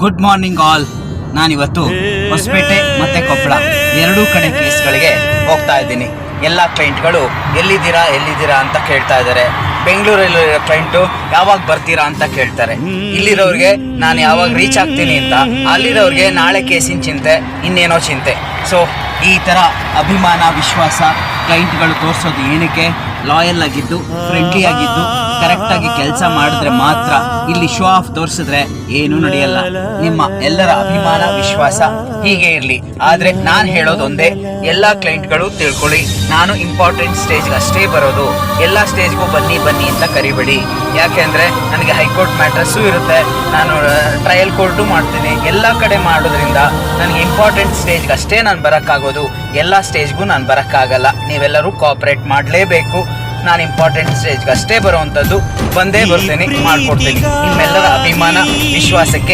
Good morning all. ನಾನಿವತ್ತು ಹೊಸಪೇಟೆ ಮತ್ತು ಕೊಪ್ಪಳ ಎರಡೂ ಕಡೆ ಕೇಸ್ಗಳಿಗೆ ಹೋಗ್ತಾ ಇದ್ದೀನಿ. ಎಲ್ಲ ಕ್ಲೈಂಟ್ಗಳು ಎಲ್ಲಿದ್ದೀರಾ ಅಂತ ಕೇಳ್ತಾ ಇದ್ದಾರೆ. ಬೆಂಗಳೂರಲ್ಲಿರೋ ಕ್ಲೈಂಟು ಯಾವಾಗ ಬರ್ತೀರಾ ಅಂತ ಕೇಳ್ತಾರೆ. ಇಲ್ಲಿರೋರಿಗೆ ನಾನು ಯಾವಾಗ ರೀಚ್ ಆಗ್ತೀನಿ ಅಂತ, ಅಲ್ಲಿರೋರಿಗೆ ನಾಳೆ ಕೇಸಿನ ಚಿಂತೆ, ಇನ್ನೇನೋ ಚಿಂತೆ. ಸೊ ಈ ಥರ ಅಭಿಮಾನ, ವಿಶ್ವಾಸ ಕ್ಲೈಂಟ್ಗಳು ತೋರಿಸೋದು ಏನಕ್ಕೆ? ಲಾಯಲ್ ಆಗಿದ್ದು, ಫ್ರೆಂಡ್ಲಿ ಆಗಿದ್ದು, ಕರೆಕ್ಟಾಗಿ ಕೆಲಸ ಮಾಡಿದ್ರೆ ಮಾತ್ರ. ಇಲ್ಲಿ ಶೋ ಆಫ್ ತೋರಿಸಿದ್ರೆ ಏನೂ ನಡೆಯಲ್ಲ. ನಿಮ್ಮ ಎಲ್ಲರ ಅಭಿಮಾನ, ವಿಶ್ವಾಸ ಹೀಗೆ ಇರಲಿ. ಆದರೆ ನಾನು ಹೇಳೋದೊಂದೇ, ಎಲ್ಲ ಕ್ಲೈಂಟ್ಗಳು ತಿಳ್ಕೊಳ್ಳಿ, ನಾನು ಇಂಪಾರ್ಟೆಂಟ್ ಸ್ಟೇಜ್ಗೆ ಅಷ್ಟೇ ಬರೋದು. ಎಲ್ಲ ಸ್ಟೇಜ್ಗೂ ಬನ್ನಿ ಅಂತ ಕರಿಬೇಡಿ. ಯಾಕೆಂದರೆ ನನಗೆ ಹೈಕೋರ್ಟ್ ಮ್ಯಾಟ್ರಸ್ಸು ಇರುತ್ತೆ, ನಾನು ಟ್ರಯಲ್ ಕೋರ್ಟು ಮಾಡ್ತೀನಿ. ಎಲ್ಲ ಕಡೆ ಮಾಡೋದ್ರಿಂದ ನನಗೆ ಇಂಪಾರ್ಟೆಂಟ್ ಸ್ಟೇಜ್ಗೆ ಅಷ್ಟೇ ನಾನು ಬರೋಕ್ಕಾಗೋದು. ಎಲ್ಲ ಸ್ಟೇಜ್ಗೂ ನಾನು ಬರೋಕ್ಕಾಗಲ್ಲ. ನೀವೆಲ್ಲರೂ ಕೋಆಪ್ರೇಟ್ ಮಾಡಲೇಬೇಕು. ನಾನು ಇಂಪಾರ್ಟೆಂಟ್ ಸ್ಟೇಜ್ಗೆ ಅಷ್ಟೇ ಬರೋವಂಥದ್ದು. ಬಂದೇ ಬರ್ತೀನಿ, ಮಾಡಿಕೊಡ್ತೀನಿ. ನಿಮ್ಮೆಲ್ಲರ ಅಭಿಮಾನ, ವಿಶ್ವಾಸಕ್ಕೆ